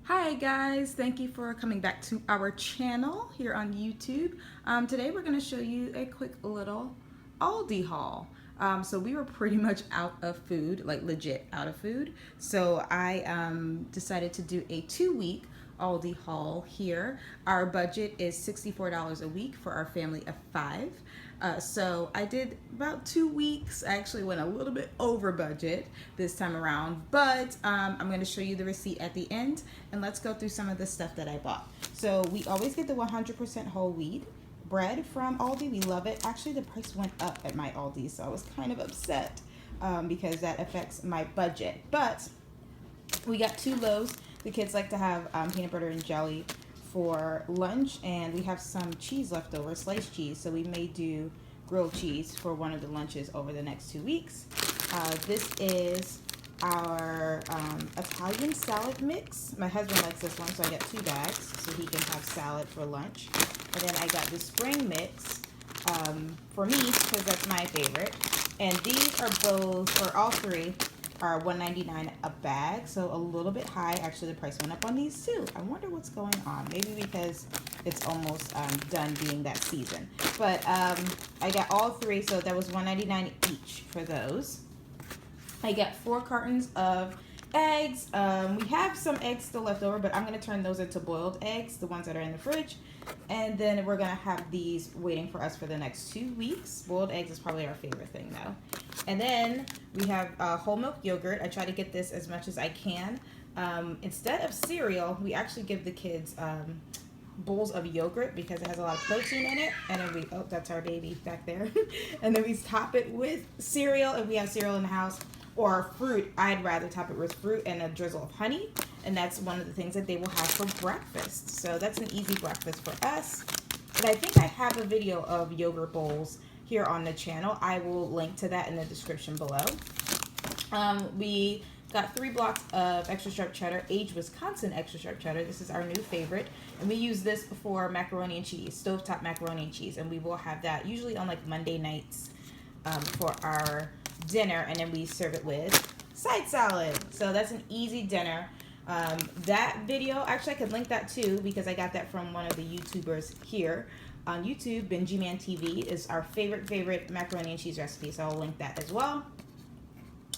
Hi guys, thank you for coming back to our channel here on YouTube. Today we're going to show you a quick little Aldi haul. So we were pretty much out of food, like legit out of food. So I decided to do a 2-week Aldi haul here. Our budget is $64 a week for our family of 5. So I did about 2 weeks. I actually went a little bit over budget this time around, but I'm going to show you the receipt at the end, and let's go through some of the stuff that I bought. So we always get the 100% whole wheat bread from Aldi. We love it. Actually, the price went up at my Aldi, so I was kind of upset because that affects my budget. But we got 2 loaves. The kids like to have peanut butter and jelly for lunch, and we have some cheese left over, sliced cheese, so we may do grilled cheese for one of the lunches over the next 2 weeks. This is our Italian salad mix. My husband likes this one, so I got 2 bags so he can have salad for lunch. And then I got the spring mix for me because that's my favorite. And these are both, or all 3, are $1.99 a bag, so a little bit high. Actually, the price went up on these too. I wonder what's going on. Maybe because it's almost done being that season. But I got all 3, so that was $1.99 each for those. I got 4 cartons of eggs. We have some eggs still left over, but I'm going to turn those into boiled eggs, the ones that are in the fridge. And then we're going to have these waiting for us for the next 2 weeks. Boiled eggs is probably our favorite thing, though. And then we have whole milk yogurt. I try to get this as much as I can. Instead of cereal, we actually give the kids bowls of yogurt because it has a lot of protein in it. And then oh, that's our baby back there. And then we top it with cereal if we have cereal in the house. Or fruit. I'd rather top it with fruit and a drizzle of honey. And that's one of the things that they will have for breakfast. So that's an easy breakfast for us. And I think I have a video of yogurt bowls here on the channel. I will link to that in the description below. We got 3 blocks of extra sharp cheddar, aged Wisconsin extra sharp cheddar. This is our new favorite. And we use this for macaroni and cheese, stovetop macaroni and cheese. And we will have that usually on like Monday nights for our dinner, and then we serve it with side salad. So that's an easy dinner. That video, actually I could link that too because I got that from one of the YouTubers here on YouTube. Benji Man TV is our favorite macaroni and cheese recipe, so I'll link that as well.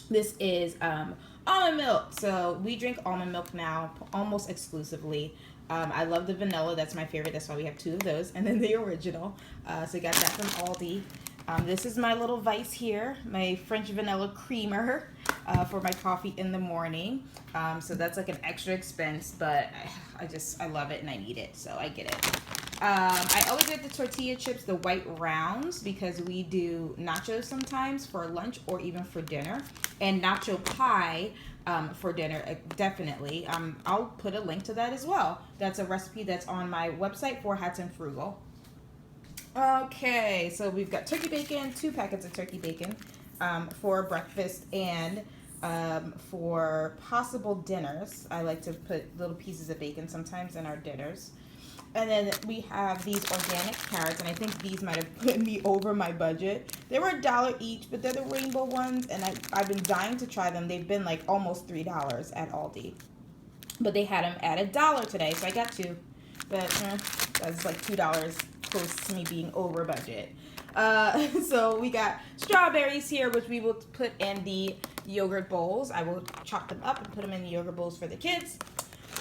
This is almond milk. So we drink almond milk now almost exclusively. I love the vanilla. That's my favorite. That's why we have 2 of those. And then the original. So I got that from Aldi. This is my little vice here, my French vanilla creamer for my coffee in the morning. So that's like an extra expense, but I love it and I need it, so I get it. I always get the tortilla chips, the white rounds, because we do nachos sometimes for lunch or even for dinner, and nacho pie for dinner, definitely. I'll put a link to that as well. That's a recipe that's on my website for Hats and Frugal. Okay, so we've got turkey bacon, 2 packets of turkey bacon for breakfast and for possible dinners. I like to put little pieces of bacon sometimes in our dinners. And then we have these organic carrots, and I think these might have put me over my budget. They were $1 each, but they're the rainbow ones, and I've been dying to try them. They've been like almost $3 at Aldi. But they had them at $1 today, so I got 2. But that's like $2 close to me being over budget. So we got strawberries here, which we will put in the yogurt bowls. I will chop them up and put them in the yogurt bowls for the kids.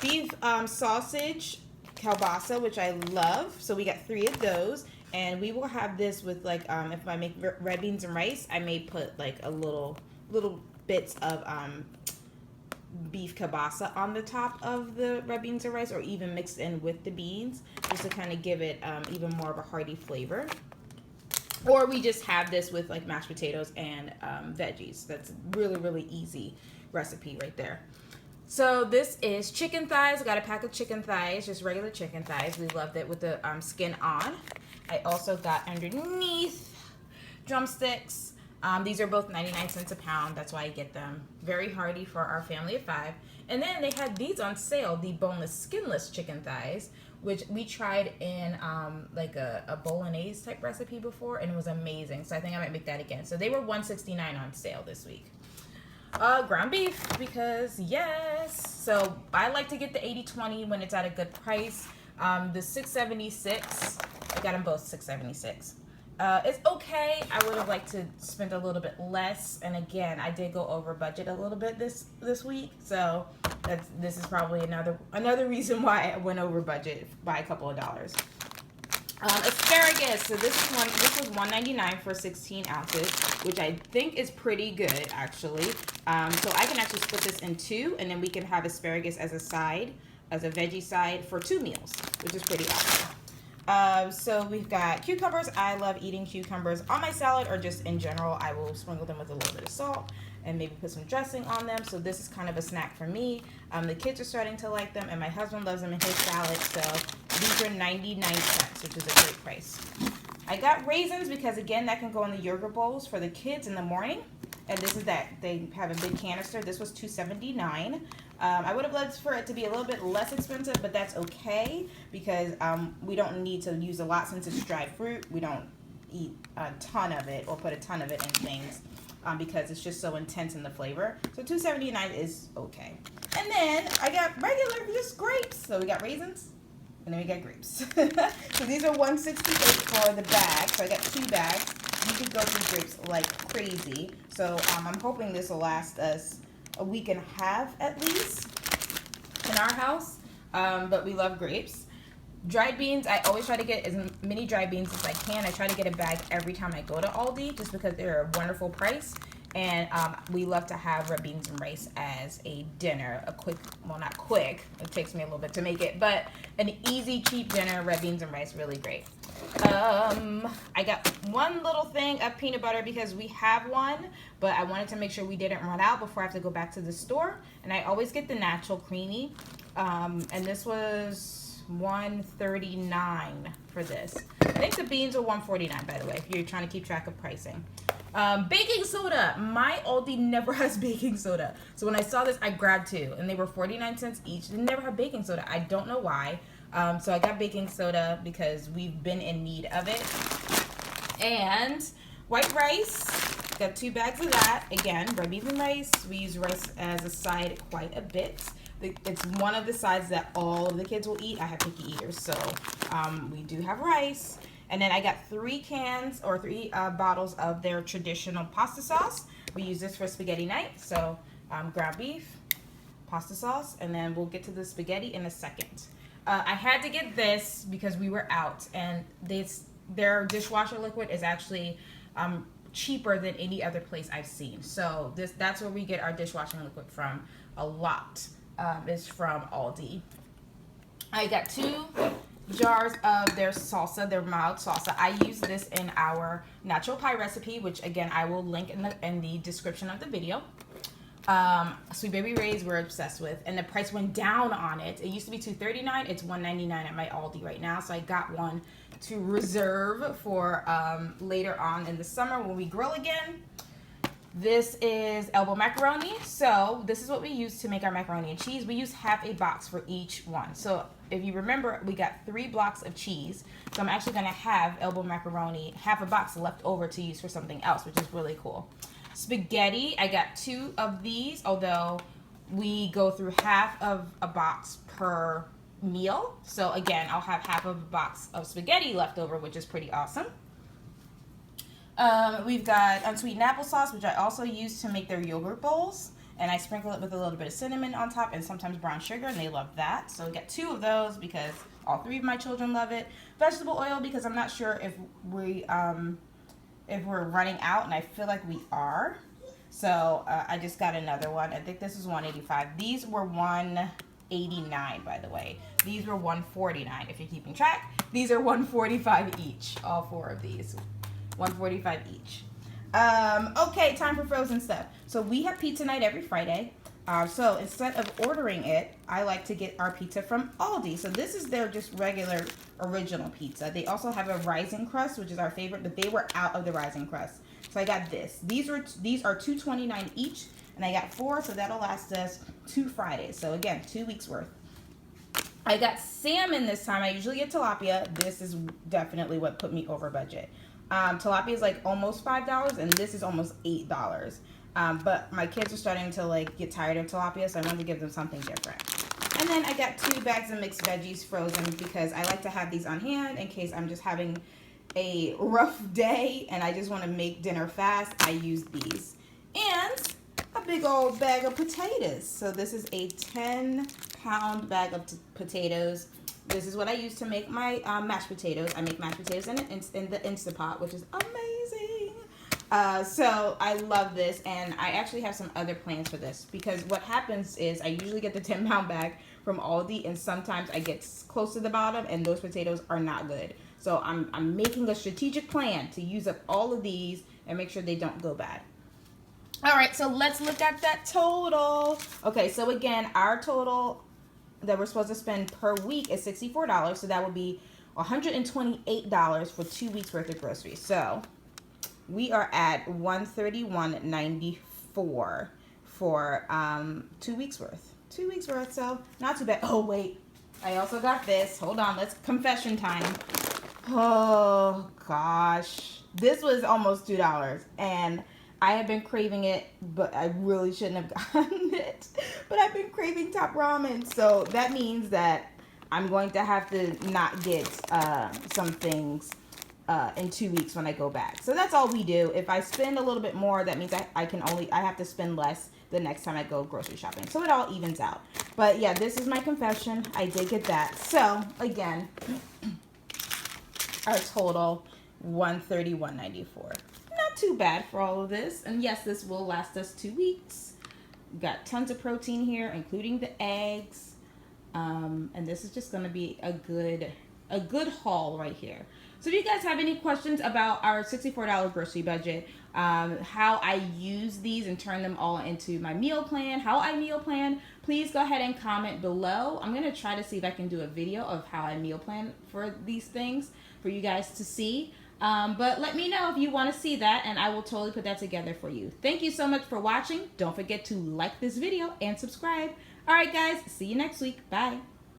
Beef sausage, kielbasa, which I love. So we got 3 of those. And we will have this with like, if I make red beans and rice, I may put like a little bits of beef kielbasa on the top of the red beans and rice, or even mixed in with the beans, just to kind of give it even more of a hearty flavor. Or we just have this with like mashed potatoes and veggies. That's really easy recipe right there. So this is chicken thighs. I got a pack of chicken thighs, just regular chicken thighs. We loved it with the skin on. I also got underneath drumsticks. These are both 99 cents a pound. That's why I get them. Very hearty for our family of 5. And then they had these on sale, the boneless, skinless chicken thighs, which we tried in like a bolognese type recipe before, and it was amazing. So I think I might make that again. So they were $169 on sale this week. Ground beef, because yes. So I like to get the 80/20 when it's at a good price. The 676, I got them both 676. It's okay. I would have liked to spend a little bit less, and again, I did go over budget a little bit this week, so this is probably another reason why I went over budget by a couple of dollars. Asparagus. So this was $1.99 for 16 ounces, which I think is pretty good actually. So I can actually split this in two, and then we can have asparagus as a side, as a veggie side for 2 meals, which is pretty awesome. So we've got cucumbers. I love eating cucumbers on my salad, or just in general. I will sprinkle them with a little bit of salt and maybe put some dressing on them. So this is kind of a snack for me. The kids are starting to like them, and my husband loves them in his salad. So these are 99 cents, which is a great price. I got raisins because, again, that can go in the yogurt bowls for the kids in the morning. And this is that. They have a big canister. This was $2.79. I would have liked for it to be a little bit less expensive, but that's okay because we don't need to use a lot since it's dried fruit. We don't eat a ton of it or put a ton of it in things because it's just so intense in the flavor. So $2.79 is okay. And then I got regular just grapes. So we got raisins and then we got grapes. So these are $1.68 for the bag. So I got 2 bags. You could go through grapes like crazy. So I'm hoping this will last us a week and a half at least in our house. But we love grapes. Dried beans, I always try to get as many dried beans as I can. I try to get a bag every time I go to Aldi just because they're a wonderful price. And we love to have red beans and rice as a dinner. A quick, well, not quick, it takes me a little bit to make it, but an easy, cheap dinner, red beans and rice, really great. I got one little thing of peanut butter because we have one, but I wanted to make sure we didn't run out before I have to go back to the store. And I always get the natural creamy. And this was $1.39 for this. I think the beans are $1.49, by the way, if you're trying to keep track of pricing. Baking soda. My Aldi never has baking soda. So when I saw this, I grabbed 2, and they were 49 cents each. They never have baking soda. I don't know why. So I got baking soda because we've been in need of it. And white rice. Got 2 bags of that. Again, red beans and rice. We use rice as a side quite a bit. It's one of the sides that all of the kids will eat. I have picky eaters, so we do have rice. And then I got 3 cans or 3 bottles of their traditional pasta sauce. We use this for spaghetti night. So ground beef, pasta sauce, and then we'll get to the spaghetti in a second. I had to get this because we were out, and their dishwasher liquid is actually cheaper than any other place I've seen. So that's where we get our dishwashing liquid from a lot. Is from Aldi. I got 2 jars of their salsa, their mild salsa. I use this in our natural pie recipe, which again I will link in the description of the video. Sweet Baby Ray's we're obsessed with, and the price went down on it. It used to be $2.39. It's $1.99 at my Aldi right now. So I got one to reserve for later on in the summer when we grill again. This is elbow macaroni. So this is what we use to make our macaroni and cheese. We use half a box for each one. So if you remember, we got 3 blocks of cheese. So I'm actually going to have elbow macaroni, half a box left over to use for something else, which is really cool. Spaghetti, I got 2 of these, although we go through half of a box per meal. So again, I'll have half of a box of spaghetti left over, which is pretty awesome. We've got unsweetened applesauce, which I also use to make their yogurt bowls. And I sprinkle it with a little bit of cinnamon on top and sometimes brown sugar, and they love that. So we got 2 of those because all 3 of my children love it. Vegetable oil because I'm not sure if we're running out, and I feel like we are. So I just got another one. I think this is $1.85. These were $1.89, by the way. These were $1.49 if you're keeping track. These are $1.45 each, all 4 of these. $1.45 each. Okay, time for frozen stuff. So we have pizza night every Friday. So instead of ordering it, I like to get our pizza from Aldi. So this is their just regular original pizza. They also have a rising crust, which is our favorite, but they were out of the rising crust. So I got this. These are $2.29 each, and I got 4, so that'll last us 2 Fridays. So again, 2 weeks worth. I got salmon this time. I usually get tilapia. This is definitely what put me over budget. Tilapia is like almost $5, and this is almost $8. But my kids are starting to like get tired of tilapia, so I wanted to give them something different. And then I got 2 bags of mixed veggies frozen because I like to have these on hand in case I'm just having a rough day and I just want to make dinner fast. I use these. And a big old bag of potatoes. So this is a 10-pound bag of potatoes. This is what I use to make my mashed potatoes. I make mashed potatoes in the Instapot, which is amazing. So I love this, and I actually have some other plans for this because what happens is I usually get the 10-pound bag from Aldi, and sometimes I get close to the bottom and those potatoes are not good. So I'm making a strategic plan to use up all of these and make sure they don't go bad. All right, so let's look at that total. Okay, so again, our total that we're supposed to spend per week is $64. So that would be $128 for 2 weeks worth of groceries. So we are at $131.94 for 2 weeks worth. 2 weeks worth, so not too bad. Oh wait, I also got this. Hold on, let's confession time. Oh gosh, this was almost $2, and I have been craving it, but I really shouldn't have gotten it. But I've been craving top ramen, so that means that I'm going to have to not get some things in 2 weeks when I go back. So that's all we do. If I spend a little bit more, that means I have to spend less the next time I go grocery shopping. So it all evens out. But yeah, this is my confession. I did get that. So again, our total $131.94. Not too bad for all of this. And yes, this will last us 2 weeks. Got tons of protein here, including the eggs. And this is just going to be a good haul right here. So if you guys have any questions about our $64 grocery budget, how I use these and turn them all into my meal plan, how I meal plan, please go ahead and comment below. I'm going to try to see if I can do a video of how I meal plan for these things for you guys to see. But let me know if you want to see that, and I will totally put that together for you. Thank you so much for watching. Don't forget to like this video and subscribe. All right, guys, see you next week. Bye.